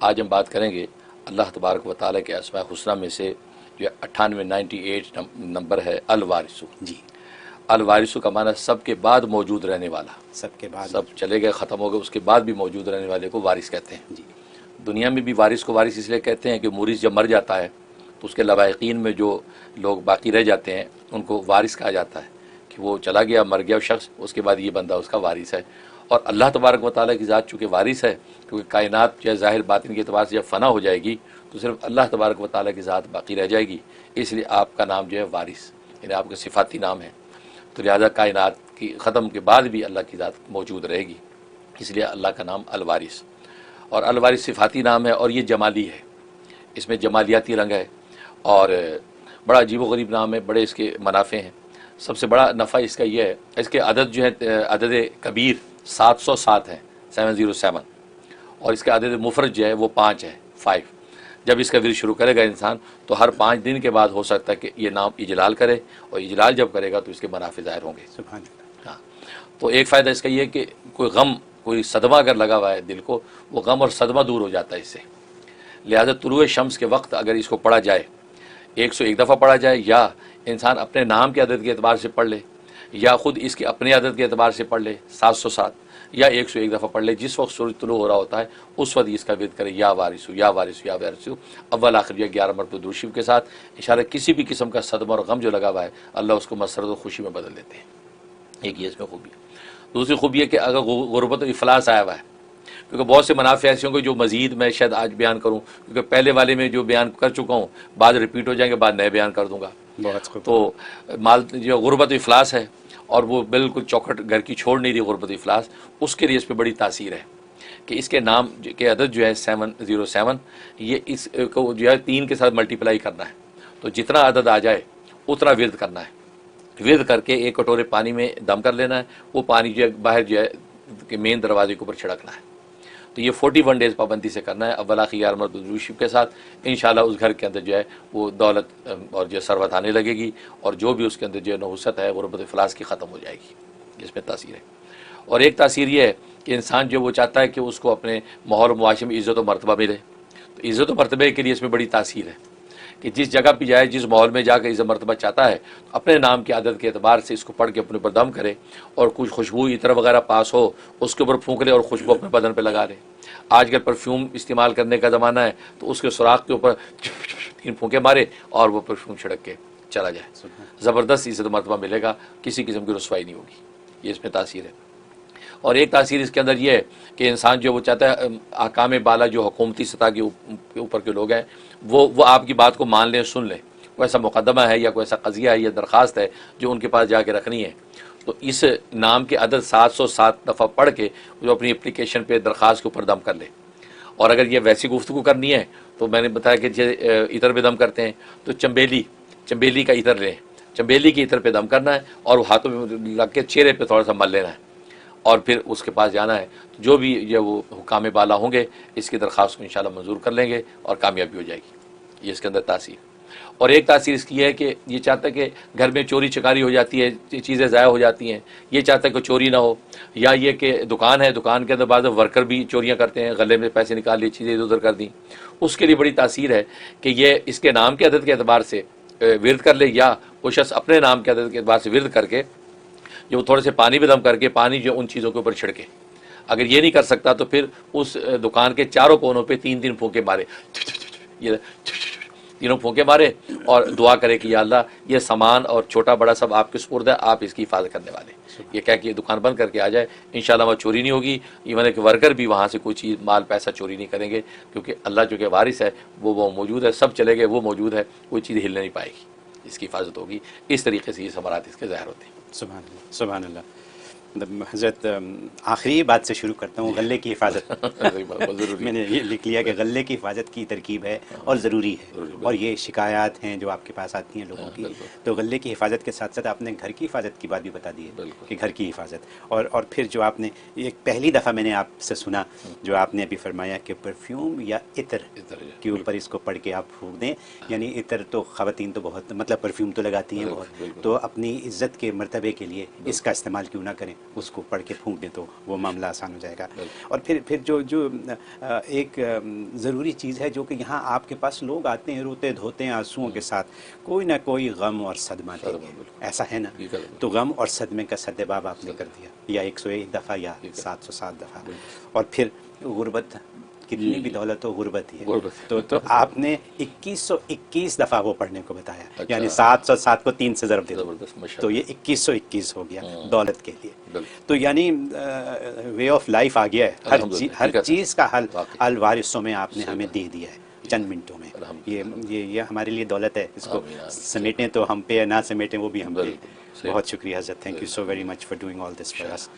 आज हम बात करेंगे अल्लाह तबारक व तआला के अस्माए हुस्ना में से जो 98 नंबर है अल वारिसु। जी, अल वारिसु का माना सबके बाद मौजूद रहने वाला, सबके बाद, सब चले गए ख़त्म हो गए उसके बाद भी मौजूद रहने वाले को वारिस कहते हैं। जी, दुनिया में भी वारिस को वारिस इसलिए कहते हैं कि मुरिस जब मर जाता है तो उसके लवाहिकीन में जो लोग बाकी रह जाते हैं उनको वारिस कहा जाता है कि वो चला गया, मर गया शख्स, उसके बाद ये बंदा उसका वारिस है। और अल्लाह तबारक व तआला की ज़ात चूँकि वारिस है, क्योंकि कायनात जो है ज़ाहिर बातिन के अतबार से जब फ़ना हो जाएगी तो सिर्फ अल्लाह तबारक व तआला की ज़ात बाकी रह जाएगी, इसलिए आपका नाम जो है वारिस, यानी आपका सिफाती नाम है। तो लिहाजा कायनात की ख़त्म के बाद भी अल्लाह की ज़ात मौजूद रहेगी, इसलिए अल्लाह का नाम अल वारिस। और अल वारिस सिफाती नाम है और ये जमाली है, इसमें जमालियाती रंग है और बड़ा अजीब व गरीब नाम है, बड़े इसके मुनाफ़े हैं। सबसे बड़ा नफ़ा इसका ये है, इसके अदद जो है अदद कबीर 707 है, 707, और इसका अदद मुफरद जो है वो 5 है, 5। जब इसका विर्द शुरू करेगा इंसान तो हर 5 दिन के बाद हो सकता है कि ये नाम इजलाल करे, और इजलाल जब करेगा तो इसके मुनाफ़े ज़ाहिर होंगे। सुभान अल्लाह। हाँ, तो एक फ़ायदा इसका ये है कि कोई गम, कोई सदमा अगर लगा हुआ है दिल को, वो गम और सदमा दूर हो जाता है इससे। लिहाजा तुलुए शम्स के वक्त अगर इसको पढ़ा जाए, 101 दफ़ा पढ़ा जाए, या इंसान अपने नाम के अदद के अतबार से पढ़ ले, या ख़ुद इसके अपने अदद के अतबार से पढ़ ले 707, या 101 दफ़ा पढ़ ले, जिस वक्त सूरज तुलू हो रहा होता है उस वक्त इसका विद करे, या वारिसु या वारिसु या वारिसु, अव्वल आखिर या 11 मरतबा दुरूद शरीफ के साथ। इंशाअल्लाह किसी भी किस्म का सदमा और गम जो लगा हुआ है अल्लाह उसको मसरत और खुशी में बदल देते हैं। एक ये इसमें खूबी है। दूसरी खूबी है कि अगर गुरबत और इफलास आया हुआ है, क्योंकि बहुत से मुनाफ़े ऐसे होंगे जो मज़ीद मैं शायद आज बयान करूँ, क्योंकि पहले वाले में जो बयान कर चुका हूँ बाद रिपीट हो जाएंगे, बाद नए बयान कर दूँगा। तो माल जो गुरबत इफलास है और वो बिल्कुल चौखट घर की छोड़ नहीं रही गुरबत इफलास, उसके लिए इस पर बड़ी तासीर है कि इसके नाम के अदद जो है 707, ये इसको जो है 3 के साथ मल्टीप्लाई करना है, तो जितना अदद आ जाए उतना विर्द करना है। विर्द करके 1 कटोरे पानी में दम कर लेना है, वो पानी जो है बाहर जो है कि मेन दरवाजे के ऊपर छिड़कना है। तो ये 41 डेज़ पाबंदी से करना है, अव्वल आखिर 11 मरतबा दुरूद शरीफ के साथ। इंशाअल्लाह उस घर के अंदर जो है वो दौलत और जो सरवत आने लगेगी, और जो भी उसके अंदर जो है नहुसत है गुरबत इफलास की ख़त्म हो जाएगी। इसमें तासीर है। और एक तासीर ये है कि इंसान जो वो चाहता है कि उसको अपने माहौल मुआशरे में इज़्ज़त व मरतबा मिले, तो इज़्ज़त व मरतबे के लिए इसमें बड़ी तासीर है कि जिस जगह पर जाए, जिस माहौल में जाकर इज़्ज़त मरतबा चाहता है, तो अपने नाम के आदत के अतबार से इसको पढ़ के अपने ऊपर दम करे, और कुछ खुशबू इत्र वगैरह पास हो उसके ऊपर फूंक ले और खुशबू अपने बदन पर लगा ले। आजकल परफ्यूम इस्तेमाल करने का ज़माना है, तो उसके सुराख के ऊपर 3 फूंके मारे और वो परफ्यूम छिड़क के चला जाए, ज़बरदस्त इज़्ज़त मरतबा मिलेगा, किसी किस्म की रुसवाई नहीं होगी। ये इसमें तासीर है। और एक तासीर इसके अंदर ये है कि इंसान जो वो चाहता है आकाम बाला जो हुकूमती सतह के ऊपर के लोग हैं वो आपकी बात को मान लें, सुन लें, कोई ऐसा मुकदमा है या कोई ऐसा कज़िया है या दरख्वास्त है जो उनके पास जाके रखनी है, तो इस नाम के अदद 707 दफ़ा पढ़ के जो अपनी एप्लीकेशन पे दरख्वास्त के ऊपर दम कर ले। और अगर ये वैसी गुफ्तगू करनी है तो मैंने बताया कि जैसे इतर पे दम करते हैं, तो चंबेली का इतर लें, चंबेली के इतर पे दम करना है और हाथों में लग के चेहरे पे थोड़ा सा मल लेना है, और फिर उसके पास जाना है। तो जो भी ये वो हुकाम बाला होंगे इसकी दरख्वास्त को इंशाल्लाह मंजूर कर लेंगे और कामयाबी हो जाएगी। ये इसके अंदर तासीर। और एक तासीर इसकी है कि ये चाहता है कि घर में चोरी चकारी हो जाती है, चीज़ें ज़ाया हो जाती हैं, ये चाहता है कि चोरी ना हो, या ये कि दुकान है, दुकान के अंदर बाद वर्कर भी चोरियाँ करते हैं, गले में पैसे निकाल लिए, चीज़ें इधर उधर कर दी, उसके लिए बड़ी तासीर है कि ये इसके नाम के अदद के अतबार से विर्द कर ले, या वो शख्स अपने नाम के अदद के अतबार से विर्द करके जो थोड़े से पानी में दम करके पानी जो उन चीज़ों के ऊपर छिड़के। अगर ये नहीं कर सकता तो फिर उस दुकान के चारों कोनों पे 3-3 फूंके मारे, ये तीनों फूंके मारे, और दुआ करे कि या अल्लाह ये सामान और छोटा बड़ा सब आपके सुपुर्द है, आप इसकी हिफाजत करने वाले। ये कह के दुकान बंद करके आ जाए, इंशाल्लाह वहाँ चोरी नहीं होगी, इवन कि वर्कर भी वहाँ से कोई चीज़ माल पैसा चोरी नहीं करेंगे, क्योंकि अल्लाह जो कि वारिस है वो मौजूद है, सब चले गए वो मौजूद है, कोई चीज़ हिलने नहीं पाएगी, इसकी हिफाजत होगी। इस तरीके से ये समारात इसके ज़ाहिर होते हैं। सुभान अल्लाह, सुभान अल्लाह। हज़रत आखिरी बात से शुरू करता हूँ, गले की हिफाजत। मैंने ये लिख लिया कि गले की हिफाजत की तरकीब है और ज़रूरी है, और ये शिकायत हैं जो आपके पास आती हैं लोगों की, तो गले की हिफाजत के साथ साथ आपने घर की हिफाजत की बात भी बता दी है कि घर की हिफाजत, और फिर जो आपने एक पहली दफ़ा मैंने आपसे सुना जो आपने अभी फरमाया कि परफ्यूम या इत्र के ऊपर इसको पढ़ के आप फूँक दें, यानी इत्र तो ख़वातीन तो बहुत, मतलब परफ्यूम तो लगाती हैं बहुत, तो अपनी इज़्ज़त के मरतबे के लिए इसका इस्तेमाल क्यों ना करें। उसको पढ़ के फूंक दें तो वो मामला आसान हो जाएगा। और फिर जो एक ज़रूरी चीज़ है जो कि यहाँ आपके पास लोग आते हैं रोते धोते हैं आंसुओं के साथ, कोई ना कोई गम और सदमा देंगे, ऐसा है ना। तो गम और सदमे का सद्देबाब आपने कर दिया, या 101 दफ़ा या 707 दफ़ा। और फिर गुर्बत, कितनी भी दौलत हो गुर्बत ही है। तो आपने 2121 दफ़ा वो पढ़ने को बताया। अच्छा। यानी 707 को 3 से ज़रब दे दो, जबरदस्त, तो ये 2121 हो गया दौलत के लिए। तो यानी वे ऑफ लाइफ आ गया है, हर चीज़ का हल वारिसों में आपने हमें दे दिया है चंद मिनटों में। ये हमारे लिए दौलत है, इसको समेटें तो हम पे, ना समेटें वो भी हम पे। बहुत शुक्रिया हज़रत, thank you so very much for doing all this for us.